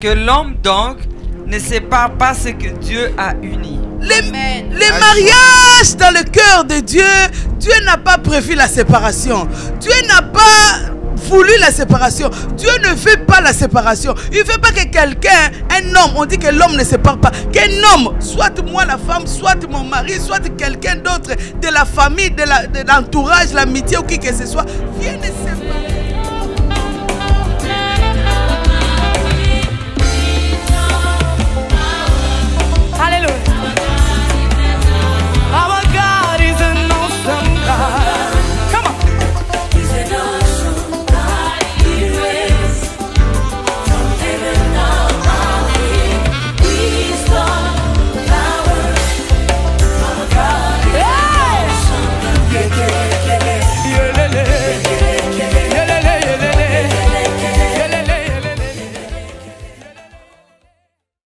Que l'homme donc ne sépare pas ce que Dieu a uni. Les mariages dans le cœur de Dieu, Dieu n'a pas prévu la séparation. Dieu n'a pas voulu la séparation. Dieu ne fait pas la séparation. Il ne veut pas que quelqu'un, un homme, on dit que l'homme ne sépare pas, qu'un homme, soit moi la femme, soit mon mari, soit quelqu'un d'autre de la famille, de l'entourage, l'amitié ou qui que ce soit, vienne séparer. Hallelujah. Our God is an awesome God. Come on. He's an awesome God. He reigns from heaven above. Wisdom, power. Our God is an awesome God.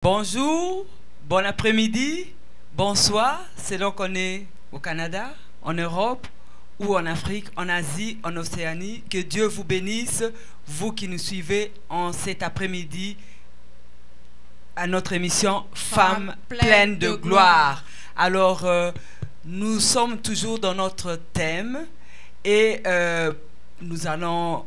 Bonjour, bon après-midi, bonsoir, selon qu'on est au Canada, en Europe ou en Afrique, en Asie, en Océanie. Que Dieu vous bénisse, vous qui nous suivez en cet après-midi à notre émission Femmes pleines de gloire. Alors, nous sommes toujours dans notre thème et nous allons...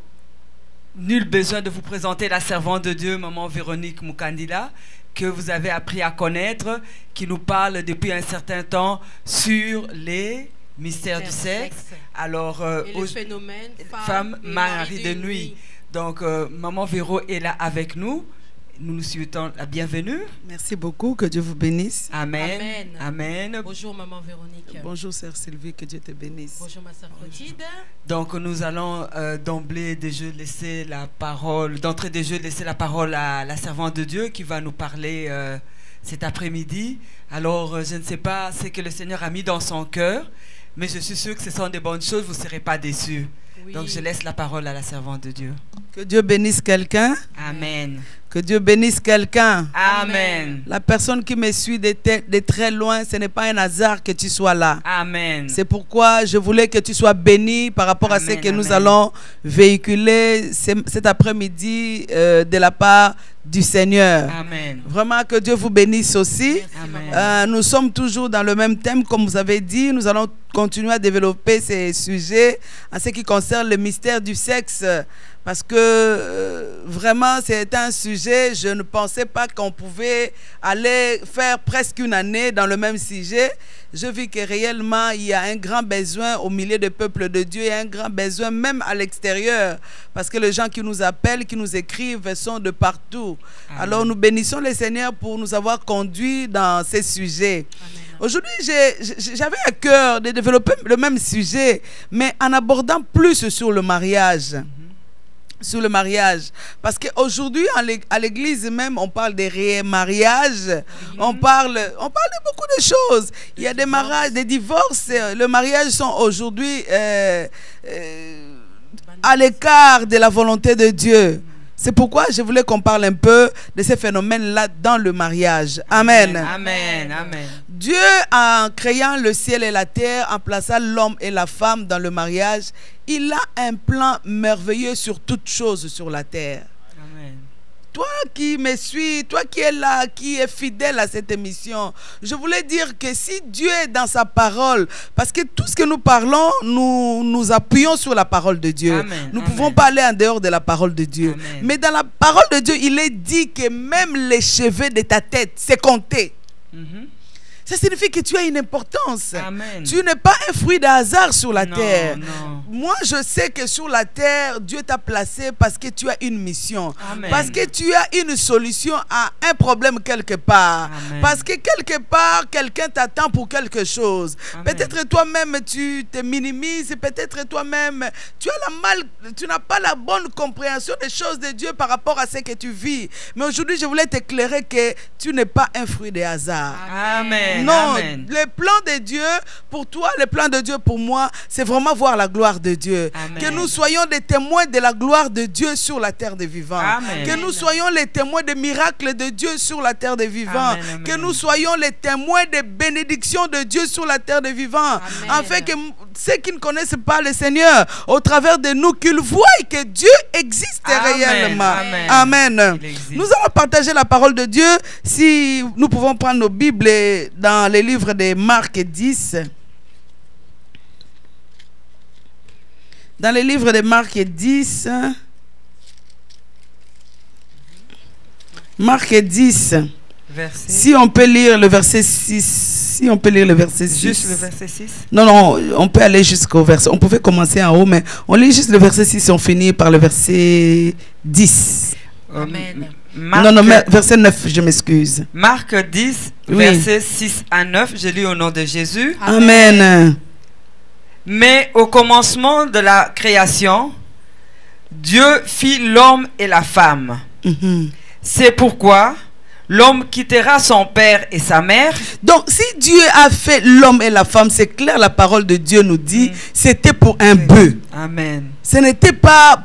Nul besoin de vous présenter la servante de Dieu, Maman Véronique Mukandila, que vous avez appris à connaître, qui nous parle depuis un certain temps sur les mystères du sexe. Alors, et le phénomène femme, mari de nuit. Donc, Maman Véro est là avec nous. Nous nous souhaitons la bienvenue. Merci beaucoup, que Dieu vous bénisse. Amen. Amen. Amen. Bonjour Maman Véronique. Bonjour Sœur Sylvie, que Dieu te bénisse. Bonjour ma sœur Clotilde. Donc nous allons d'emblée de jeu laisser la parole, d'entrée de jeu laisser la parole à la servante de Dieu qui va nous parler cet après-midi. Alors je ne sais pas ce que le Seigneur a mis dans son cœur, mais je suis sûre que ce sont des bonnes choses, vous ne serez pas déçus. Oui. Donc je laisse la parole à la servante de Dieu. Que Dieu bénisse quelqu'un. Amen. Que Dieu bénisse quelqu'un. Amen. La personne qui me suit de très loin, ce n'est pas un hasard que tu sois là. Amen. C'est pourquoi je voulais que tu sois béni par rapport à ce que nous allons véhiculer cet après-midi de la part du Seigneur. Amen. Vraiment que Dieu vous bénisse aussi. Amen. Nous sommes toujours dans le même thème, comme vous avez dit. Nous allons continuer à développer ces sujets en ce qui concerne le mystère du sexe. Parce que vraiment, c'est un sujet, je ne pensais pas qu'on pouvait aller faire presque une année dans le même sujet. Je vis que réellement, il y a un grand besoin au milieu du peuple de Dieu, il y a un grand besoin même à l'extérieur. Parce que les gens qui nous appellent, qui nous écrivent, sont de partout. Amen. Alors nous bénissons le Seigneur pour nous avoir conduits dans ces sujets. Aujourd'hui, j'avais à cœur de développer le même sujet, mais en abordant plus sur le mariage. Sur le mariage, parce qu'aujourd'hui à l'église même on parle des mariages, on parle de beaucoup de choses. Il y a des mariages, des divorces, le mariage sont aujourd'hui à l'écart de la volonté de Dieu. C'est pourquoi je voulais qu'on parle un peu de ces phénomènes-là dans le mariage. Amen. Amen. Amen. Dieu, en créant le ciel et la terre, en plaçant l'homme et la femme dans le mariage, il a un plan merveilleux sur toutes choses sur la terre. Amen. Toi qui me suis, toi qui es là, qui est fidèle à cette émission, je voulais dire que si Dieu est dans sa parole, parce que tout ce que nous parlons, nous appuyons sur la parole de Dieu. Amen. Nous ne pouvons pas aller en dehors de la parole de Dieu. Amen. Mais dans la parole de Dieu, il est dit que même les cheveux de ta tête, c'est compté. Ça signifie que tu as une importance. Amen. Tu n'es pas un fruit de hasard sur la terre. Non. Moi, je sais que sur la terre, Dieu t'a placé parce que tu as une mission. Amen. Parce que tu as une solution à un problème quelque part. Amen. Parce que quelque part, quelqu'un t'attend pour quelque chose. Peut-être toi-même, tu te minimises. Peut-être toi-même, tu n'as pas la bonne compréhension des choses de Dieu par rapport à ce que tu vis. Mais aujourd'hui, je voulais t'éclairer que tu n'es pas un fruit de hasard. Amen. Amen. Non, Amen. les plans de Dieu pour toi, les plans de Dieu pour moi, c'est vraiment voir la gloire de Dieu. Amen. Que nous soyons des témoins de la gloire de Dieu sur la terre des vivants. Amen. Que nous soyons les témoins des miracles de Dieu sur la terre des vivants. Amen, amen. Que nous soyons les témoins des bénédictions de Dieu sur la terre des vivants. Amen. Afin que ceux qui ne connaissent pas le Seigneur, au travers de nous, qu'ils voient que Dieu existe Amen, réellement. amen. Amen. Il existe. Nous allons partager la parole de Dieu. Si nous pouvons prendre nos Bibles dans les livres de Marc 10. Dans les livres de Marc 10. Marc 10. Verset. Si on peut lire le verset 6. Si on peut lire le verset 6. Juste le verset 6. Non, non, on peut aller jusqu'au verset. On pouvait commencer en haut, mais on lit juste le verset 6 et on finit par le verset 10. Amen. Non, non, mais verset 9, je m'excuse. Marc 10, Oui. versets 6 à 9, je lis au nom de Jésus. Amen. Mais au commencement de la création, Dieu fit l'homme et la femme. Mhm. C'est pourquoi l'homme quittera son père et sa mère. Donc, si Dieu a fait l'homme et la femme, c'est clair, la parole de Dieu nous dit, c'était pour un but. Amen. Ce n'était pas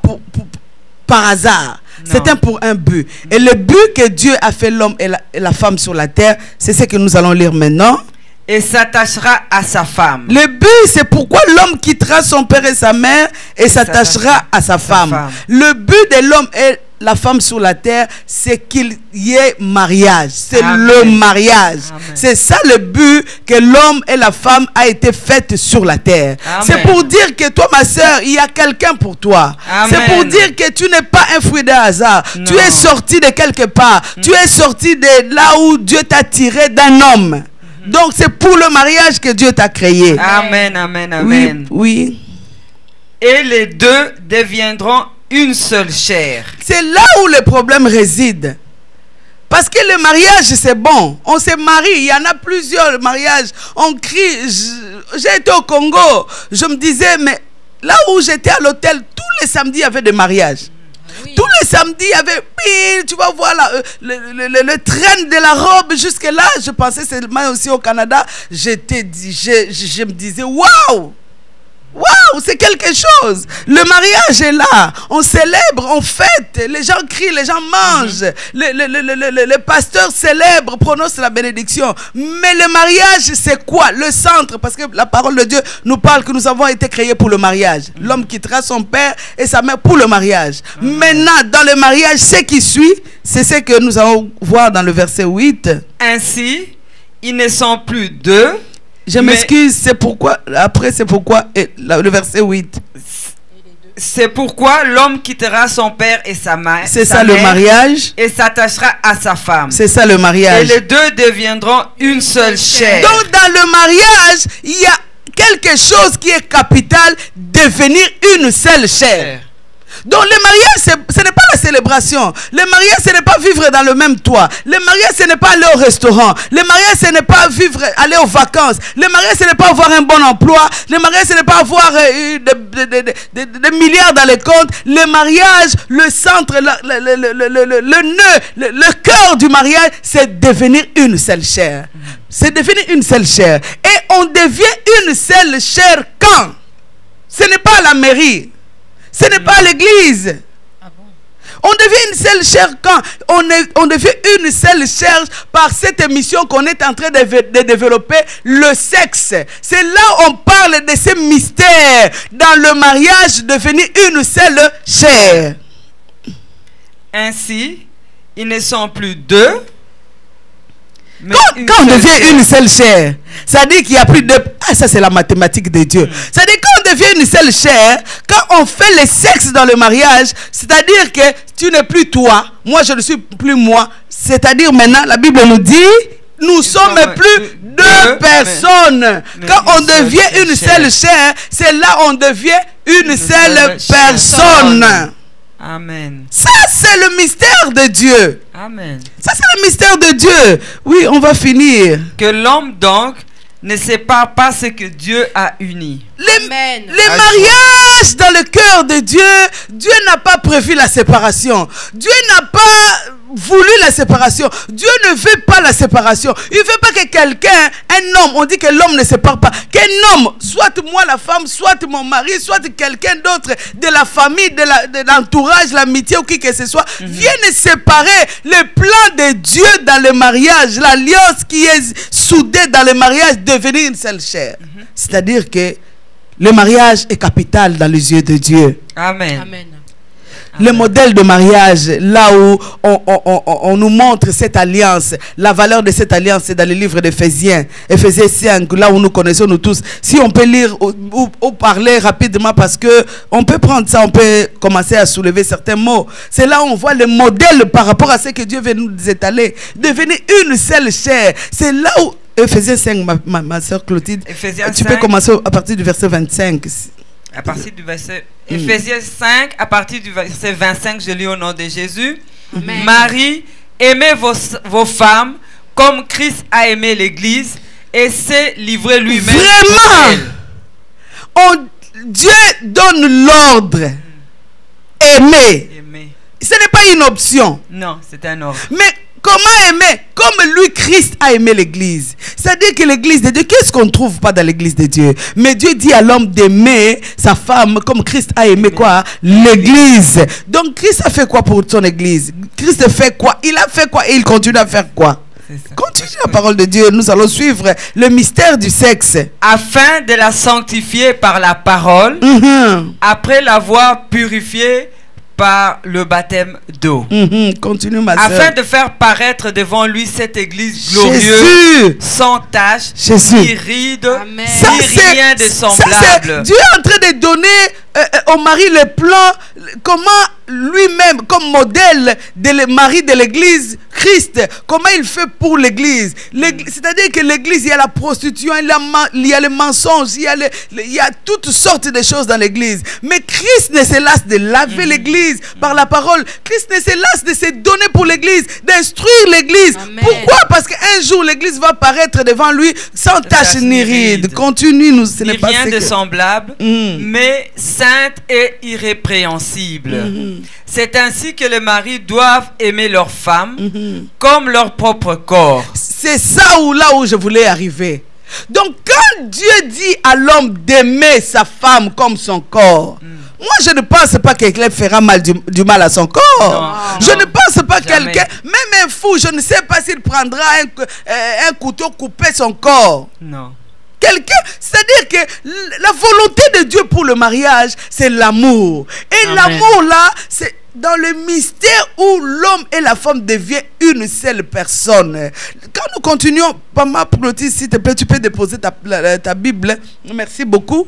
par hasard. Non. C'était pour un but. Et le but que Dieu a fait l'homme et la femme sur la terre, c'est ce que nous allons lire maintenant. Et s'attachera à sa femme. Le but, c'est pourquoi l'homme quittera son père et sa mère et s'attachera à sa femme. Le but de l'homme et la femme sur la terre, c'est qu'il y ait mariage. C'est Amen. le mariage. Amen. C'est ça le but que l'homme et la femme a été faits sur la terre. Amen. C'est pour dire que toi, ma soeur, il y a quelqu'un pour toi. Amen. C'est pour dire que tu n'es pas un fruit de hasard. Non. Tu es sorti de quelque part. Tu es sorti de là où Dieu t'a tiré d'un homme. Donc c'est pour le mariage que Dieu t'a créé. Amen, amen, amen. Oui, oui. Et les deux deviendront une seule chair. C'est là où le problème réside. Parce que le mariage, c'est bon. On se marie. Il y en a plusieurs mariages. On crie. J'ai été au Congo. Je me disais, mais là où j'étais à l'hôtel, tous les samedis, il y avait des mariages. Oui. Tous les samedis, il y avait, tu vas voir là, le train de la robe jusque là. Je pensais seulement aussi au Canada. Je me disais, waouh! Waouh, c'est quelque chose. Le mariage est là. On célèbre, on fête. Les gens crient, les gens mangent. Le pasteur célèbre, prononce la bénédiction. Mais le mariage, c'est quoi? Le centre. Parce que la parole de Dieu nous parle que nous avons été créés pour le mariage. L'homme quittera son père et sa mère pour le mariage. Maintenant, dans le mariage, ce qui suit, c'est ce que nous allons voir dans le verset 8. Ainsi, ils ne sont plus deux. Je m'excuse, c'est pourquoi, après c'est pourquoi, le verset 8. C'est pourquoi l'homme quittera son père et sa mère. C'est ça le mariage. Et s'attachera à sa femme. C'est ça le Et mariage. les deux deviendront une seule chair. Donc dans le mariage, il y a quelque chose qui est capital, devenir une seule chair. Donc le mariage, ce n'est pas la célébration. Le mariage, ce n'est pas vivre dans le même toit. Le mariage, ce n'est pas aller au restaurant. Le mariage, ce n'est pas aller aux vacances. Le mariage, ce n'est pas avoir un bon emploi. Le mariage, ce n'est pas avoir des milliards dans les comptes. Le mariage, le centre, le nœud, le cœur du mariage, c'est devenir une seule chair. C'est devenir une seule chair. Et on devient une seule chair quand? Ce n'est pas à la mairie. Ce n'est pas à l'église. Ah bon? On devient une seule chair quand on devient une seule chair par cette émission qu'on est en train de développer, le sexe. C'est là où on parle de ces mystères. Dans le mariage, devenir une seule chair. Ainsi, ils ne sont plus deux. mais Quand on seule devient chair. une seule chair, ça dit qu'il n'y a plus de... Ah, ça c'est la mathématique de Dieu. Ça dit quand on devient une seule chair, quand on fait le sexe dans le mariage, c'est-à-dire que tu n'es plus toi, moi je ne suis plus moi. C'est-à-dire maintenant, la Bible nous dit, nous sommes plus deux personnes. mais Quand on une seule devient une chair. seule chair, c'est là on devient une seule seule personne. personne. Amen. Ça c'est le mystère de Dieu. Amen. Ça c'est le mystère de Dieu. Oui, on va finir. Que l'homme donc ne sépare pas ce que Dieu a uni. Amen. Les mariages dans le cœur de Dieu, Dieu n'a pas prévu la séparation. Dieu n'a pas voulu la séparation. Dieu ne veut pas la séparation. Il ne veut pas que quelqu'un, un homme, on dit que l'homme ne sépare pas, qu'un homme, soit moi la femme, soit mon mari, soit quelqu'un d'autre de la famille, de l'entourage, l'amitié ou qui que ce soit, vienne séparer le plan de Dieu dans le mariage, l'alliance qui est soudée dans le mariage, devenir une seule chair. C'est-à-dire que le mariage est capital dans les yeux de Dieu. Amen. Amen. Le modèle de mariage, là où on nous montre cette alliance, la valeur de cette alliance, c'est dans le livre d'Éphésiens, Éphésiens 5, là où nous connaissons nous tous. Si on peut lire ou parler rapidement, parce que on peut prendre ça, on peut commencer à soulever certains mots. C'est là où on voit le modèle par rapport à ce que Dieu veut nous étaler. Devenir une seule chair. C'est là où, Éphésiens 5, ma soeur Clotilde, Éphésiens tu 5. peux commencer à partir du verset 25. À partir du verset Éphésiens 5, à partir du verset 25, je lis au nom de Jésus. Amen. Marie, aimez vos femmes comme Christ a aimé l'Église et s'est livré lui-même. Vraiment, pour Dieu donne l'ordre. Aimer. elle. Aimer. Ce n'est pas une option. Non, c'est un ordre. Mais comment aimer? Comme lui, Christ a aimé l'église. C'est-à-dire que l'église de Dieu, qu'est-ce qu'on ne trouve pas dans l'église de Dieu? Mais Dieu dit à l'homme d'aimer sa femme comme Christ a aimé quoi? L'église. Donc Christ a fait quoi pour son église? Christ a fait quoi? Il a fait quoi et il continue à faire quoi? C'est ça. Continue la parole de Dieu. Nous allons suivre le mystère du sexe. Afin de la sanctifier par la parole, après l'avoir purifiée par le baptême d'eau. Continue ma Afin soeur. de faire paraître devant lui cette église glorieuse, Jésus. sans tache, Jésus. ni ride, Amen. Ça, ni c'est- rien de ça, semblable. Dieu est en train de donner au mari le plan, comment lui-même, comme modèle de le mari de l'église, Christ, comment il fait pour l'église. C'est-à-dire que l'église, il y a la prostitution, il y a le mensonge, il y a toutes sortes de choses dans l'église. Mais Christ ne se lasse de laver l'église par la parole. Christ ne se lasse de se donner pour l'église, d'instruire l'église. Amen. Pourquoi? Parce qu'un jour, l'église va paraître devant lui sans tache ni ride. Continue, nous, ce Ni n'est pas rien ce de que... semblable, mais sainte et irrépréhensible. C'est ainsi que les maris doivent aimer leurs femmes comme leur propre corps. C'est ça où je voulais arriver. Donc quand Dieu dit à l'homme d'aimer sa femme comme son corps, moi je ne pense pas que quelqu'un fera du mal à son corps. Non, Je non, ne pense pas que jamais. quelqu'un, même un fou, je ne sais pas s'il prendra un couteau couper son corps. Non. Quelqu'un, c'est-à-dire que la volonté de Dieu pour le mariage, c'est l'amour. Et Amen. l'amour là, c'est dans le mystère où l'homme et la femme deviennent une seule personne. Quand nous continuons, Pama Ploti, s'il te plaît, tu peux déposer ta Bible. Merci beaucoup.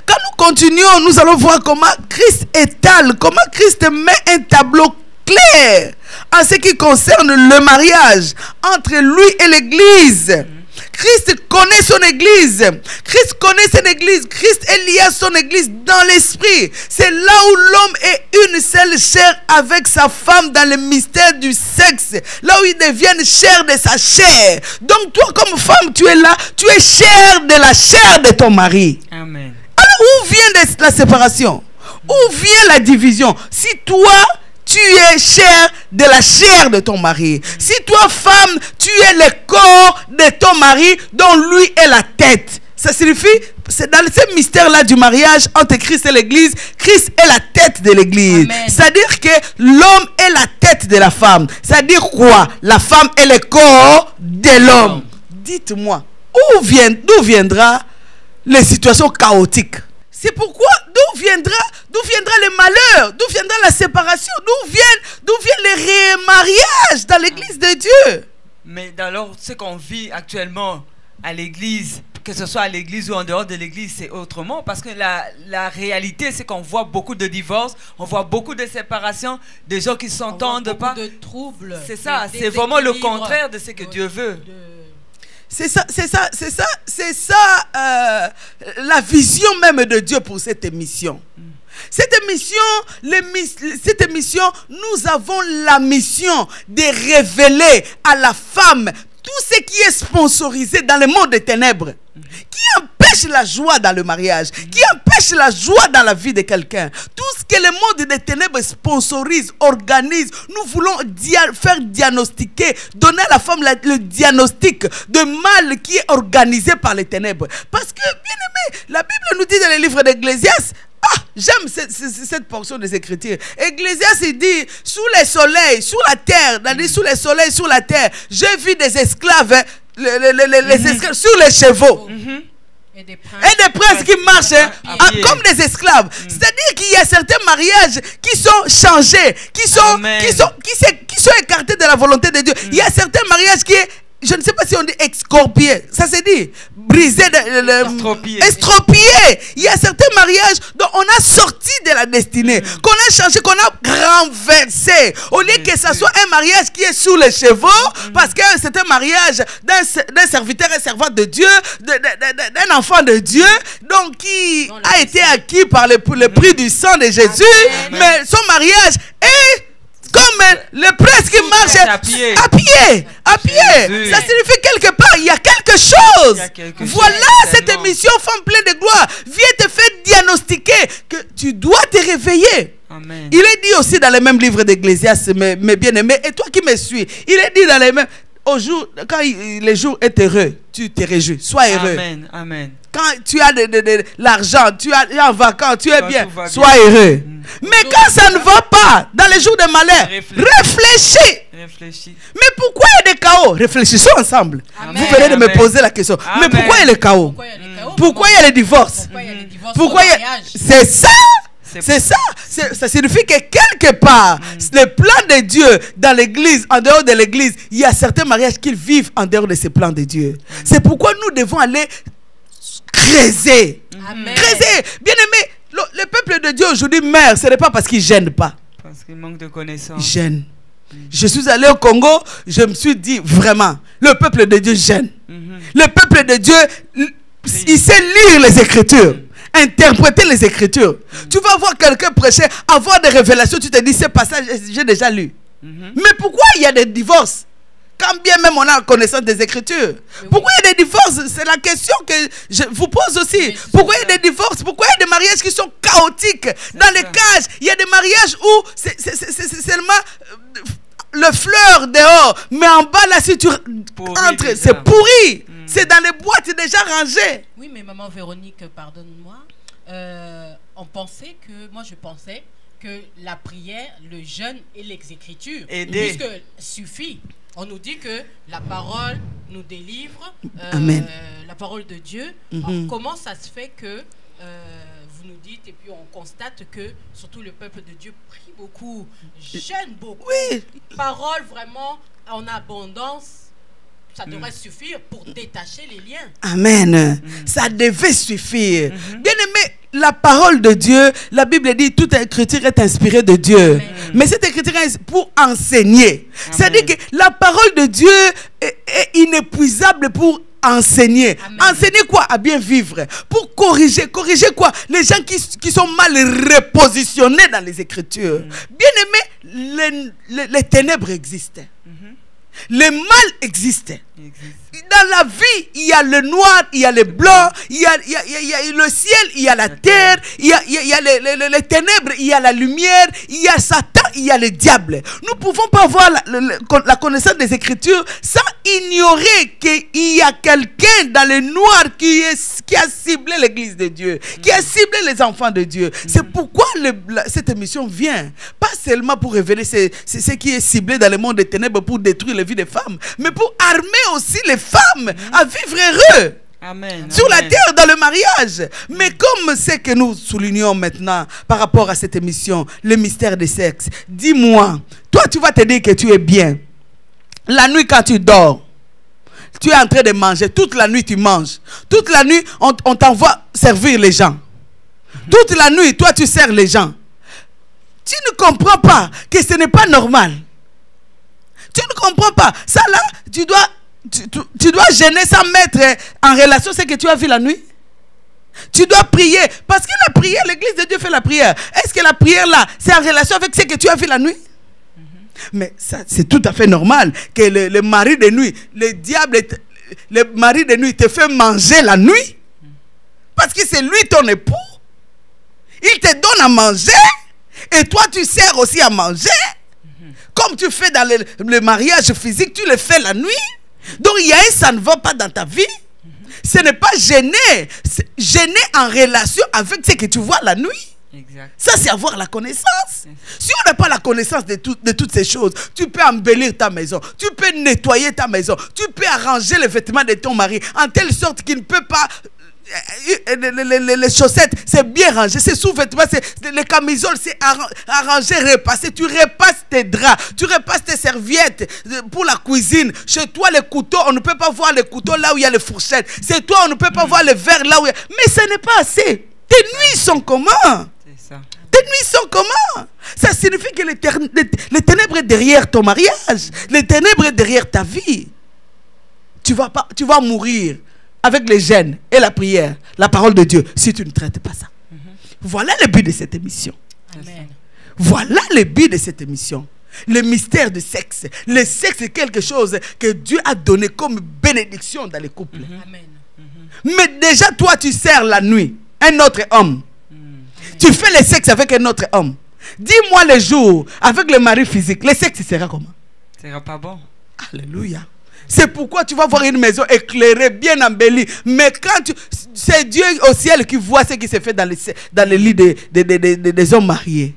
Quand nous continuons, nous allons voir comment Christ étale, comment Christ met un tableau clair en ce qui concerne le mariage entre lui et l'église. Christ connaît son église. Christ connaît son église. Christ est lié à son église dans l'esprit. C'est là où l'homme est une seule chair avec sa femme dans le mystère du sexe. Là où ils deviennent chair de sa chair. Donc toi comme femme, tu es là. Tu es chair de la chair de ton mari. Amen. Alors où vient la séparation? Où vient la division? Si toi, tu es chair de la chair de ton mari. Si toi, femme, tu es le corps de ton mari dont lui est la tête. Ça signifie, c'est dans ce mystère-là du mariage entre Christ et l'église, Christ est la tête de l'église. Amen. C'est-à-dire que l'homme est la tête de la femme. C'est-à-dire quoi? La femme est le corps de l'homme. Dites-moi, d'où viendra les situations chaotiques? C'est pourquoi d'où viendra le malheur, d'où viendra la séparation, d'où viennent les remariages dans l'église de Dieu. Mais alors, ce qu'on vit actuellement à l'église, que ce soit à l'église ou en dehors de l'église, c'est autrement. Parce que la réalité, c'est qu'on voit beaucoup de divorces, on voit beaucoup de séparations, des gens qui ne s'entendent pas. De troubles. C'est ça, de c'est vraiment le déséquilibres. contraire de ce que Dieu veut. C'est ça, la vision même de Dieu pour cette émission. Cette émission, nous avons la mission de révéler à la femme tout ce qui est sponsorisé dans le monde des ténèbres, qui empêche la joie dans le mariage, qui empêche la joie dans la vie de quelqu'un. Tout ce que le monde des ténèbres sponsorise, organise, nous voulons faire diagnostiquer, donner à la femme le diagnostic de mal qui est organisé par les ténèbres. Parce que, bien aimé, la Bible nous dit dans les livres d'Ecclésiaste, j'aime cette portion des Écritures. Ecclésiaste, il dit, sous les soleils, sous la terre, sous les soleils, sous la terre, j'ai vu des esclaves, les esclaves sur les chevaux. Et des princes qui marchent comme des esclaves. C'est-à-dire qu'il y a certains mariages qui sont changés, qui sont écartés de la volonté de Dieu. Il y a certains mariages qui est, je ne sais pas si on dit excorpié, ça se dit brisé, estropié. Il y a certains mariages dont on a sorti de la destinée, qu'on a changé, qu'on a renversé. Au lieu que ça soit un mariage qui est sous les chevaux, parce que c'est un mariage d'un serviteur et servante de Dieu, d'un enfant de Dieu, donc qui a été acquis par le prix du sang de Jésus, mais son mariage est comme le prince qui marche à pied. Ça signifie quelque part, il y a quelque chose. Voilà cette émission Femme pleine de gloire vient te faire diagnostiquer que tu dois te réveiller. Amen. Il est dit aussi dans le même livre d'Ecclésiaste, mes bien-aimés, et toi qui me suis, il est dit dans les mêmes, quand le jour est heureux, tu te réjouis, sois heureux. Amen. Amen. Quand tu as de l'argent, tu es en vacances, tu es bien, sois heureux. Mais quand ça ne va pas, dans les jours de malheur, réfléchis. Mais pourquoi il y a des chaos? Réfléchissons ensemble. Amen. Vous venez de me poser la question. Amen. Mais pourquoi il y a les chaos? Pourquoi il y a les divorces? Pourquoi il y a... C'est ça. C'est ça. Ça signifie que quelque part, le plan de Dieu dans l'église, en dehors de l'église, il y a certains mariages qu'ils vivent en dehors de ce plan de Dieu. C'est pourquoi nous devons aller creuser. Creuser. Bien aimé, le peuple de Dieu aujourd'hui meurt, ce n'est pas parce qu'il ne gêne pas. Parce qu'il manque de connaissances. Il gêne. Je suis allé au Congo, je me suis dit vraiment, le peuple de Dieu gêne. Le peuple de Dieu, il sait lire les Écritures, interpréter les Écritures. Tu vas voir quelqu'un prêcher, avoir des révélations, tu te dis, ce passage, j'ai déjà lu. Mais pourquoi il y a des divorces? Quand bien même on a connaissance des Écritures. Pourquoi il y a des divorces? C'est la question que je vous pose aussi. Pourquoi il y a des divorces? Pourquoi il y a des mariages qui sont chaotiques? Dans les cages, il y a des mariages où c'est seulement le fleur dehors. Mais en bas là, si tu entres, c'est pourri. C'est dans les boîtes déjà rangées. Oui, mais maman Véronique, pardonne-moi. Je pensais que la prière, le jeûne et l'exécriture, puisque suffit. On nous dit que la parole nous délivre, la parole de Dieu. Comment ça se fait que vous nous dites, et puis on constate que surtout le peuple de Dieu prie beaucoup, jeûne beaucoup, parole vraiment en abondance, ça devrait suffire pour détacher les liens. Amen. Ça devait suffire. Bien aimé, la parole de Dieu, la Bible dit toute écriture est inspirée de Dieu. Amen. Mais cette écriture est pour enseigner. C'est-à-dire que la parole de Dieu est inépuisable pour enseigner. Amen. Enseigner quoi? À bien vivre. Pour corriger. Corriger quoi? Les gens qui sont mal repositionnés dans les Écritures. Bien aimé, les ténèbres existent. Le mal existe. Dans la vie, il y a le noir, il y a le blanc, il y a le ciel, il y a la terre, il y a les ténèbres, il y a la lumière, il y a Satan, il y a le diable. Nous ne pouvons pas avoir la connaissance des Écritures sans ignorer qu'il y a quelqu'un dans le noir qui a ciblé l'église de Dieu, qui a ciblé les enfants de Dieu. C'est pourquoi cette émission vient. Pas seulement pour révéler ce qui est ciblé dans le monde des ténèbres pour détruire les vies des femmes, mais pour armer aussi les femmes à vivre heureux. Amen. Sur la terre, dans le mariage. Mais comme c'est que nous soulignons maintenant par rapport à cette émission, le mystère des sexes, dis-moi, toi tu vas te dire que tu es bien. La nuit quand tu dors, tu es en train de manger, toute la nuit tu manges. Toute la nuit on t'envoie servir les gens. Toute la nuit toi tu sers les gens. Tu ne comprends pas que ce n'est pas normal. Tu ne comprends pas. Ça là, tu dois gêner sans mettre en relation ce que tu as vu la nuit. Tu dois prier. Parce que la prière, l'église de Dieu fait la prière. Est-ce que la prière là, c'est en relation avec ce que tu as vu la nuit? Mais ça, c'est tout à fait normal que le mari de nuit, le diable, le mari de nuit te fait manger la nuit. Parce que c'est lui ton époux. Il te donne à manger. Et toi, tu sers aussi à manger. Comme tu fais dans le mariage physique, tu le fais la nuit. Donc, il y a un ça ne va pas dans ta vie. Ce n'est pas gêner. Gêner en relation avec ce que tu vois la nuit. Exact. Ça, c'est avoir la connaissance. Si on n'a pas la connaissance de toutes ces choses, tu peux embellir ta maison, tu peux nettoyer ta maison, tu peux arranger les vêtements de ton mari en telle sorte qu'il ne peut pas... Les chaussettes, c'est bien rangé, c'est sous-vêtements, les camisoles, c'est arrangé, repassé. Tu repasses tes draps, tu repasses tes serviettes pour la cuisine. Chez toi, les couteaux, on ne peut pas voir les couteaux là où il y a les fourchettes. Chez toi, on ne peut pas voir les verres là où il y a... Mais ce n'est pas assez. Tes nuits sont comment? C'est ça. Tes nuits sont comment? Ça signifie que les ténèbres derrière ton mariage, les ténèbres derrière ta vie. Tu vas mourir avec les jeûnes et la prière, la parole de Dieu, si tu ne traites pas ça. Voilà le but de cette émission. Amen. Voilà le but de cette émission. Le mystère du sexe. Le sexe est quelque chose que Dieu a donné comme bénédiction dans les couples. Amen. Mais déjà, toi, tu sers la nuit un autre homme. Tu fais le sexe avec un autre homme. Dis-moi le jour, avec le mari physique, le sexe sera comment? Ce sera pas bon. Alléluia. C'est pourquoi tu vas voir une maison éclairée, bien embellie. Mais quand c'est Dieu au ciel qui voit ce qui se fait dans les lits des hommes mariés.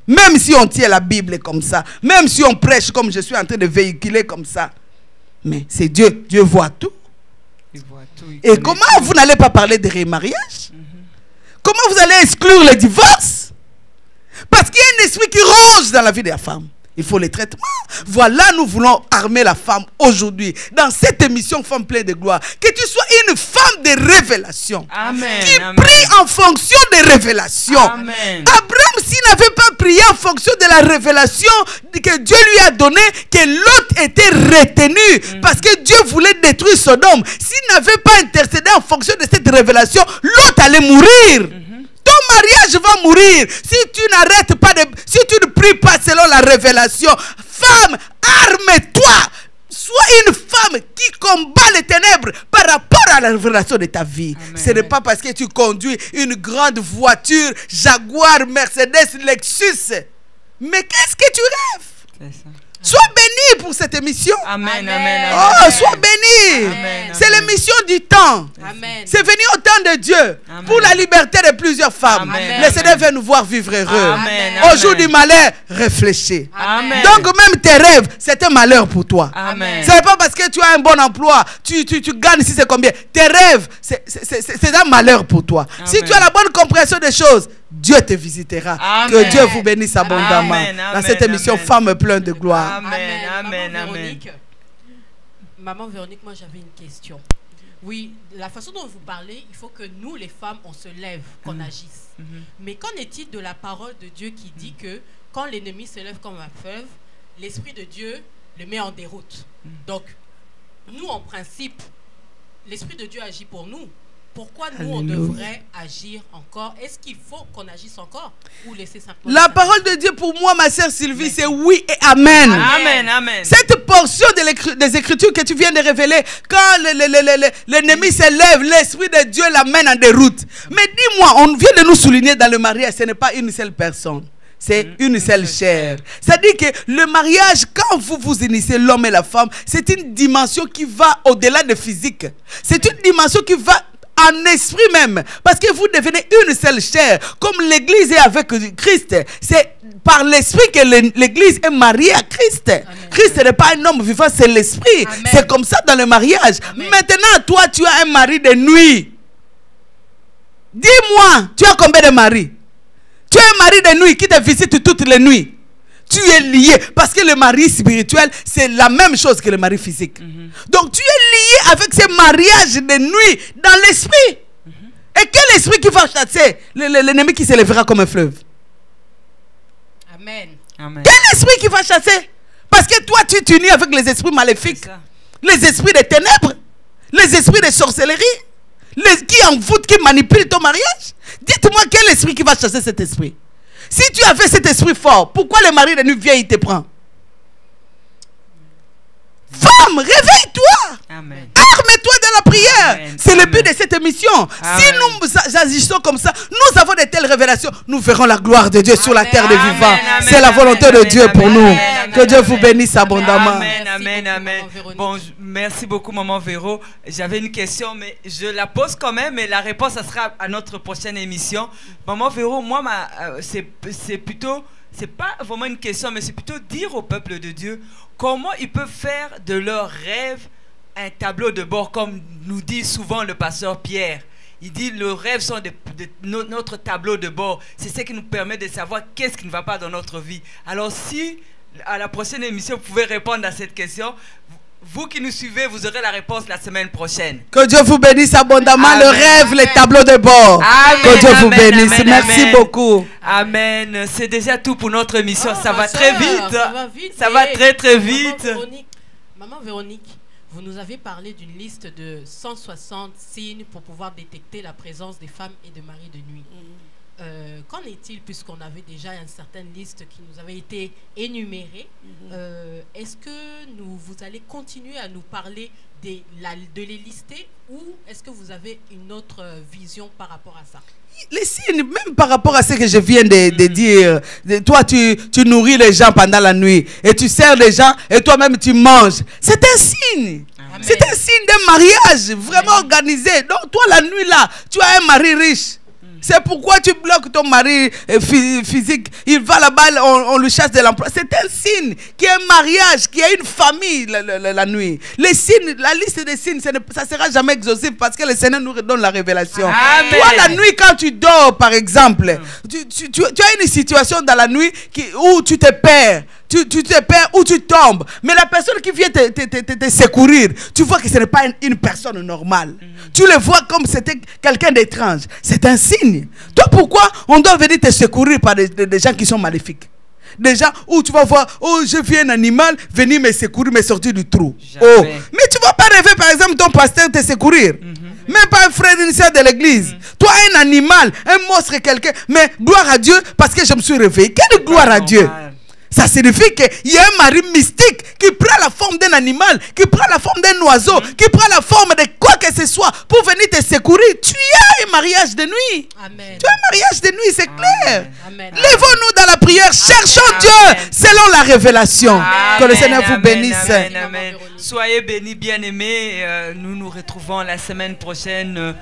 Même si on tient la Bible comme ça, même si on prêche comme je suis en train de véhiculer comme ça. Mais c'est Dieu. Dieu voit tout. Il voit tout. Et comment vous n'allez pas parler de remariage? Comment vous allez exclure le divorce? Parce qu'il y a un esprit qui ronge dans la vie de la femme. Il faut les traitements. Voilà, nous voulons armer la femme aujourd'hui. Dans cette émission Femme pleine de gloire. Que tu sois une femme de révélation. Amen. Qui Amen. prie en fonction des révélations. Amen. Abraham, s'il n'avait pas prié en fonction de la révélation que Dieu lui a donnée, que l'autre était retenu. Parce que Dieu voulait détruire Sodome. S'il n'avait pas intercédé en fonction de cette révélation, l'autre allait mourir. Ton mariage va mourir si tu n'arrêtes pas si tu ne pries pas selon la révélation. Femme, arme-toi. Sois une femme qui combat les ténèbres par rapport à la révélation de ta vie. Amen. Ce n'est pas parce que tu conduis une grande voiture, Jaguar, Mercedes, Lexus. Mais qu'est-ce que tu rêves? C'est ça. Sois béni pour cette émission. Amen, amen, amen. Oh, sois béni. C'est l'émission du temps. C'est venu au temps de Dieu. Amen. Pour la liberté de plusieurs femmes. Amen. Le Seigneur veut nous voir vivre heureux. Amen. Au jour du malheur, réfléchis. Amen. Donc même tes rêves, c'est un malheur pour toi. Ce n'est pas parce que tu as un bon emploi, tu gagnes si c'est combien. Tes rêves, c'est un malheur pour toi. Amen. Si tu as la bonne compréhension des choses, Dieu te visitera. Amen. Que Dieu vous bénisse abondamment. Amen. Dans cette émission Femme pleine de gloire. Amen. Amen. Amen. Maman Véronique, moi j'avais une question. Oui, la façon dont vous parlez, il faut que nous les femmes, on se lève, qu'on agisse. Mais qu'en est-il de la parole de Dieu qui dit que quand l'ennemi se lève comme un fleuve, l'Esprit de Dieu le met en déroute. Donc, nous en principe, l'Esprit de Dieu agit pour nous. Pourquoi nous, on devrait agir encore? Est-ce qu'il faut qu'on agisse encore ou laisser simplement... La parole de Dieu pour moi, ma sœur Sylvie, c'est oui et amen. Amen, amen. Cette portion des Écritures que tu viens de révéler, quand l'ennemi se lève, l'Esprit de Dieu l'amène en déroute. Mais dis-moi, on vient de nous souligner dans le mariage, ce n'est pas une seule personne. C'est une seule chair. C'est-à-dire que le mariage, quand vous vous initiez, l'homme et la femme, c'est une dimension qui va au-delà de physique. C'est une dimension qui va en esprit même, parce que vous devenez une seule chair, comme l'église est avec Christ. C'est par l'esprit que l'église est mariée à Christ. Amen. Christ n'est pas un homme vivant, c'est l'esprit. C'est comme ça dans le mariage. Amen. Maintenant, toi, tu as un mari de nuit. Dis-moi, tu as combien de maris? Tu as un mari de nuit qui te visite toutes les nuits. Tu es lié, parce que le mari spirituel, c'est la même chose que le mari physique. Donc tu es lié avec ce mariage de nuit dans l'esprit. Et quel esprit qui va chasser l'ennemi qui se lèvera comme un fleuve? Amen. Quel esprit qui va chasser? Parce que toi tu t'unis avec les esprits maléfiques, les esprits des ténèbres, les esprits de sorcellerie, qui envoûtent, qui manipulent ton mariage. Dites-moi quel esprit qui va chasser cet esprit? Si tu avais cet esprit fort, pourquoi le mari de nuit vient, il te prend? Femme, réveille-toi. Amen. Arme-toi dans la prière. Amen. C'est le but Amen. de cette émission. Amen. Si nous agissons comme ça, nous avons de telles révélations, nous verrons la gloire de Dieu sur la terre des Amen. vivants. Amen. C'est la volonté Amen. de Dieu pour Amen. nous. Amen. Que Dieu vous Amen. bénisse abondamment. Amen, Merci amen, beaucoup, amen. Maman Véronique. Bon, merci beaucoup, Maman Véro. J'avais une question, mais je la pose quand même, et la réponse, ça sera à notre prochaine émission. Maman Véro, moi, c'est plutôt, c'est pas vraiment une question, mais c'est plutôt dire au peuple de Dieu comment ils peuvent faire de leur rêve un tableau de bord, comme nous dit souvent le pasteur Pierre. Il dit le rêve sont notre tableau de bord. C'est ce qui nous permet de savoir qu'est-ce qui ne va pas dans notre vie. Alors si à la prochaine émission vous pouvez répondre à cette question, vous qui nous suivez, vous aurez la réponse la semaine prochaine. Que Dieu vous bénisse abondamment. Amen. Le rêve, les tableaux de bord. Amen, Que Dieu vous amen, bénisse. amen, Merci amen. beaucoup. Amen. C'est déjà tout pour notre émission. Oh, ça ma va sœur, très vite. Ça va vite. Ça va Et très très vite. Maman Véronique, vous nous avez parlé d'une liste de 160 signes pour pouvoir détecter la présence des femmes et de maris de nuit. Qu'en est-il, puisqu'on avait déjà une certaine liste qui nous avait été énumérée? Est-ce que vous allez continuer à nous parler de les lister, ou est-ce que vous avez une autre vision par rapport à ça? Les signes, même par rapport à ce que je viens de dire, toi tu nourris les gens pendant la nuit et tu sers les gens et toi-même tu manges. C'est un signe. Amen. C'est un signe d'un mariage vraiment organisé. Donc toi la nuit là, tu as un mari riche. C'est pourquoi tu bloques ton mari physique. Il va là-bas, on lui chasse de l'emploi. C'est un signe qu'il y a un mariage, qu'il y a une famille la nuit. Les signes, la liste des signes, ça ne sera jamais exhaustif parce que le Seigneur nous donne la révélation. Amen. Toi, la nuit, quand tu dors, par exemple, tu as une situation dans la nuit où tu te perds. Tu te perds ou tu tombes. Mais la personne qui vient te secourir, tu vois que ce n'est pas une personne normale. Tu le vois comme c'était quelqu'un d'étrange. C'est un signe. Toi, pourquoi on doit venir te secourir par des gens qui sont maléfiques? Des gens où tu vas voir, oh, je vis un animal, venir me secourir, me sortir du trou. Jamais. Oh. Mais tu ne vas pas rêver, par exemple, ton pasteur te secourir. Même pas un frère initial de l'église. Toi, un animal, un monstre, quelqu'un. Mais gloire à Dieu parce que je me suis réveillé. Quelle gloire à Dieu! Ça signifie qu'il y a un mari mystique qui prend la forme d'un animal, qui prend la forme d'un oiseau, qui prend la forme de quoi que ce soit pour venir te secourir. Tu as un mariage de nuit. Amen. Tu as un mariage de nuit, c'est clair. Amen. Lèvons-nous dans la prière, cherchons Dieu selon la révélation. Que le Seigneur vous bénisse. Amen, amen. Soyez bénis, bien-aimés. Nous nous retrouvons la semaine prochaine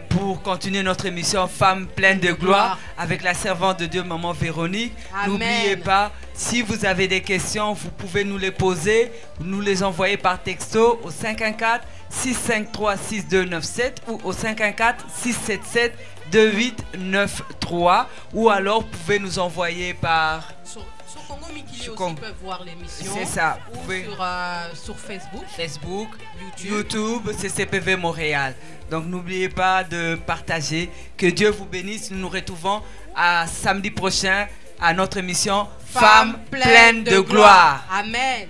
pour continuer notre émission Femmes pleines de gloire avec la servante de Dieu, Maman Véronique. Amen. N'oubliez pas, si vous avez des questions, vous pouvez nous les poser, nous les envoyer par texto au 514-653-6297 ou au 514-677-2893, ou alors vous pouvez nous envoyer par... Sur Congo Mikili Sur aussi Congo. peuvent voir l'émission. C'est ça. Ou Vous pouvez- sur Facebook. Facebook, YouTube. YouTube, c'est CPV Montréal. Donc n'oubliez pas de partager. Que Dieu vous bénisse. Nous nous retrouvons à samedi prochain à notre émission Femmes pleines de gloire. Amen.